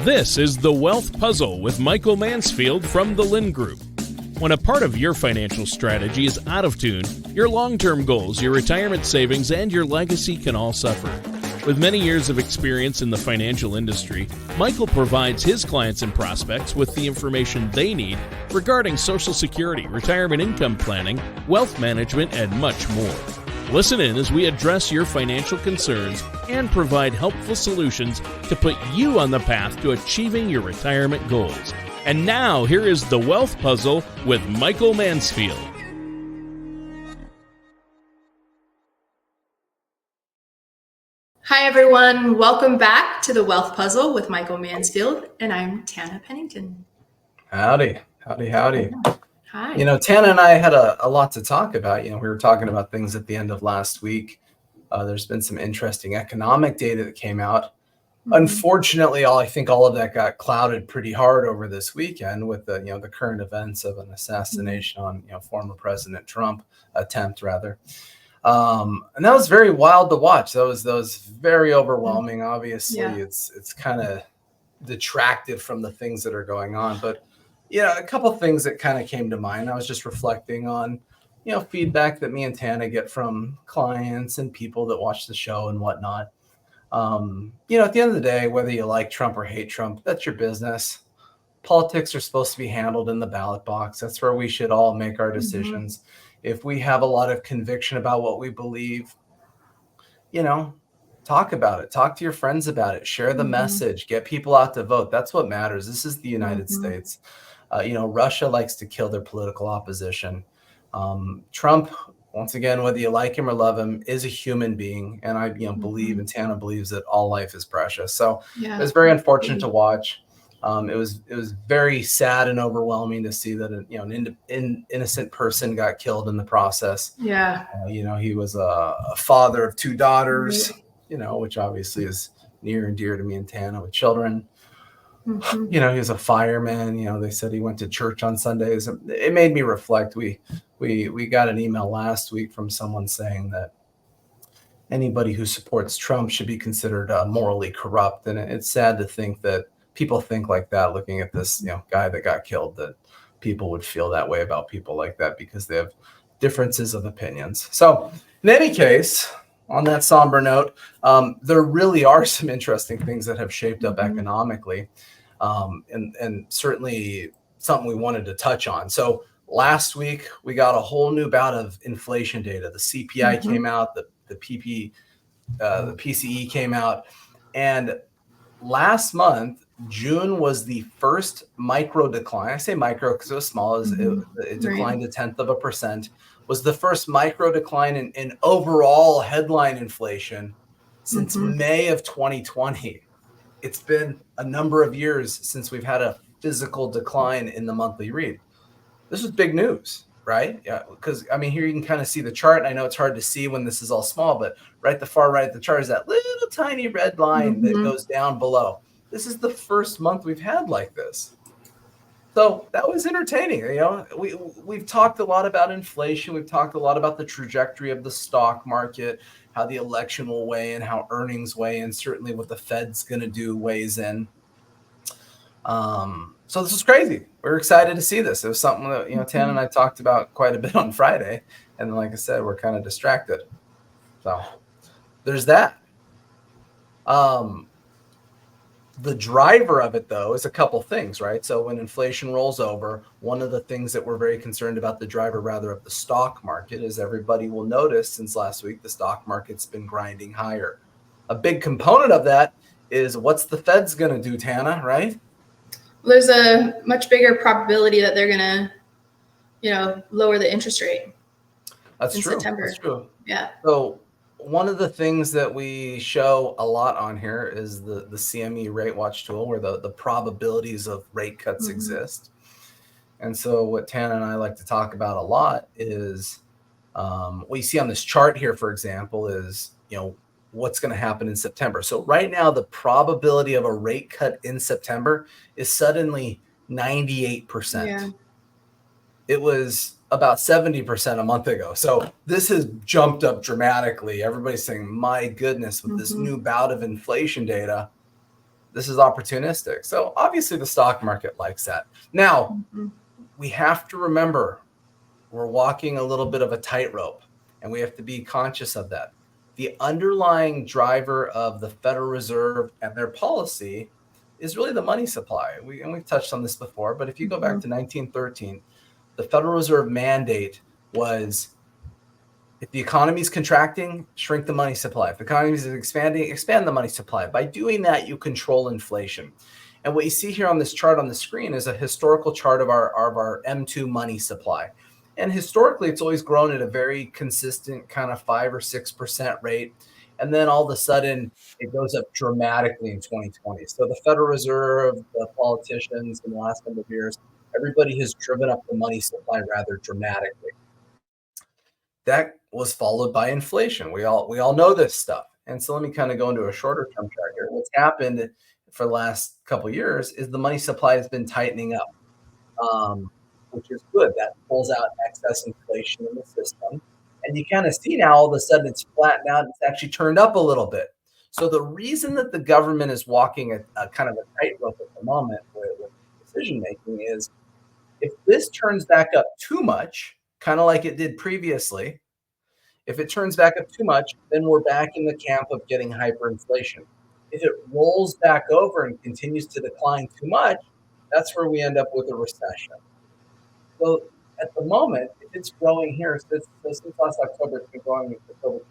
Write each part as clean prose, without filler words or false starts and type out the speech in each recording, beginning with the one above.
This is The Wealth Puzzle with Michael Mansfield from the Lynn Group. When a part of your financial strategy is out of tune, your long-term goals, your retirement savings, and your legacy can all suffer. With many years of experience in the financial industry, Michael provides his clients and prospects with the information they need regarding Social Security, retirement income planning, wealth management, and much more. Listen in as we address your financial concerns and provide helpful solutions to put you on the path to achieving your retirement goals. And now, here is The Wealth Puzzle with Michael Mansfield. Hi, everyone. Welcome back to The Wealth Puzzle with Michael Mansfield, and I'm Tana Pennington. Howdy. Hi. Tana and I had a lot to talk about. We were talking about things at the end of last week. There's been some interesting economic data that came out. Unfortunately, I think all of that got clouded pretty hard over this weekend with the current events of an assassination on former President Trump attempt rather. And that was very wild to watch. That was very overwhelming. Obviously, it's kind of detracted from the things that are going on. But a couple of things that kind of came to mind. I was just reflecting on feedback that me and Tana get from clients and people that watch the show and whatnot. At the end of the day, whether you like Trump or hate Trump, that's your business. Politics are supposed to be handled in the ballot box. That's where we should all make our decisions. If we have a lot of conviction about what we believe, talk about it. Talk to your friends about it. Share the message. Get people out to vote. That's what matters. This is the United States. Russia likes to kill their political opposition. Trump, once again, whether you like him or love him, is a human being. And I believe, and Tana believes, that all life is precious. So it was very unfortunate to watch. It was very sad and overwhelming to see that an innocent person got killed in the process. Yeah. He was a father of two daughters, which obviously is near and dear to me and Tana with children. He was a fireman. They said he went to church on Sundays. It made me reflect. We got an email last week from someone saying that anybody who supports Trump should be considered morally corrupt. And it's sad to think that people think like that, looking at this, guy that got killed, that people would feel that way about people like that because they have differences of opinions. So in any case, on that somber note, there really are some interesting things that have shaped up economically, and certainly something we wanted to touch on. So last week, we got a whole new bout of inflation data. The CPI came out, the PCE came out, and last month, June was the first micro decline. I say micro because it was small, as it declined 0.1%. Was the first micro decline in overall headline inflation since May of 2020. It's been a number of years since we've had a physical decline in the monthly read. This is big news, right? Yeah, because here you can kind of see the chart. And I know it's hard to see when this is all small, but right the far right of the chart is that little tiny red line that goes down below. This is the first month we've had like this. So that was entertaining. We've talked a lot about inflation. We've talked a lot about the trajectory of the stock market, how the election will weigh in, how earnings weigh in, certainly what the Fed's going to do weighs in. So this is crazy. We're excited to see this. It was something that, Tana and I talked about quite a bit on Friday. And then, like I said, we're kind of distracted. So there's that. The driver of it, though, is a couple things, right? So when inflation rolls over, one of the things that we're very concerned about, the driver rather of the stock market, is everybody will notice since last week, the stock market's been grinding higher. A big component of that is what's the Fed's going to do, Tana, right? There's a much bigger probability that they're going to, lower the interest rate. That's in true. September. That's true. Yeah. So one of the things that we show a lot on here is the CME Rate Watch tool, where the probabilities of rate cuts exist. And so what Tana and I like to talk about a lot is what you see on this chart here, for example, is, what's going to happen in September. So right now, the probability of a rate cut in September is suddenly 98%. Yeah. It was about 70% a month ago. So this has jumped up dramatically. Everybody's saying, my goodness, with this new bout of inflation data, This is opportunistic. So obviously the stock market likes that. Now, we have to remember we're walking a little bit of a tightrope, and we have to be conscious of that. The underlying driver of the Federal Reserve and their policy is really the money supply. We've touched on this before, but if you go back to 1913, the Federal Reserve mandate was, if the economy is contracting, shrink the money supply. If the economy is expanding, expand the money supply. By doing that, you control inflation. And what you see here on this chart on the screen is a historical chart of our M2 money supply. And historically, it's always grown at a very consistent kind of 5 or 6% rate. And then all of a sudden, it goes up dramatically in 2020. So the Federal Reserve, the politicians in the last number of years, everybody has driven up the money supply rather dramatically. That was followed by inflation. We all know this stuff. And so let me kind of go into a shorter term chart here. What's happened for the last couple of years is the money supply has been tightening up, which is good. That pulls out excess inflation in the system. And you kind of see now all of a sudden it's flattened out. It's actually turned up a little bit. So the reason that the government is walking a kind of a tightrope at the moment with decision making is, if this turns back up too much, kind of like it did previously, if it turns back up too much, then we're back in the camp of getting hyperinflation. If it rolls back over and continues to decline too much, that's where we end up with a recession. So at the moment, if it's growing here, since last October, it's been growing at over 2%,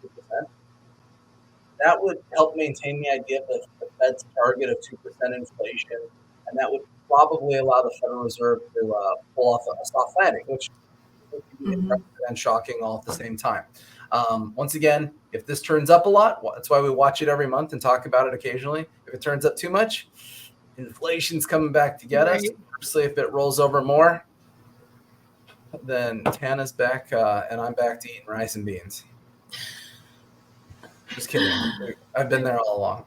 that would help maintain the idea of the Fed's target of 2% inflation, and that would probably allow the Federal Reserve to pull off a soft landing, which would be impressive and shocking all at the same time. Once again, if this turns up a lot, that's why we watch it every month and talk about it occasionally. If it turns up too much, inflation's coming back to get us. Obviously, if it rolls over more, then Tana's back and I'm back to eating rice and beans. Just kidding. I've been there all along.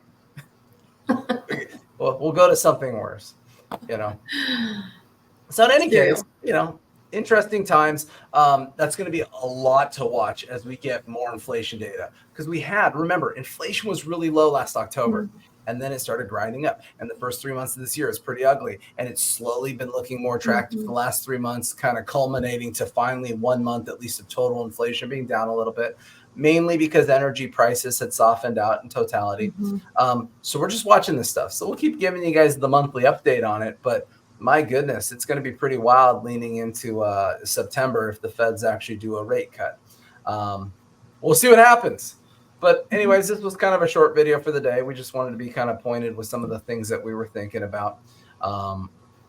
We'll go to something worse, So in any case, interesting times. That's going to be a lot to watch as we get more inflation data, because remember, inflation was really low last October. And then it started grinding up. And the first 3 months of this year is pretty ugly. And it's slowly been looking more attractive for the last 3 months, kind of culminating to finally 1 month, at least, of total inflation being down a little bit, mainly because energy prices had softened out in totality. So we're just watching this stuff. So we'll keep giving you guys the monthly update on it. But my goodness, it's going to be pretty wild leaning into September if the Feds actually do a rate cut. We'll see what happens. But anyways, this was kind of a short video for the day. We just wanted to be kind of pointed with some of the things that we were thinking about.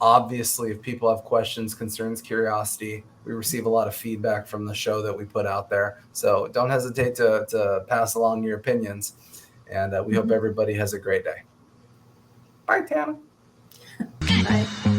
Obviously, if people have questions, concerns, curiosity, we receive a lot of feedback from the show that we put out there. So don't hesitate to pass along your opinions. And we hope everybody has a great day. Bye, Tana. Bye.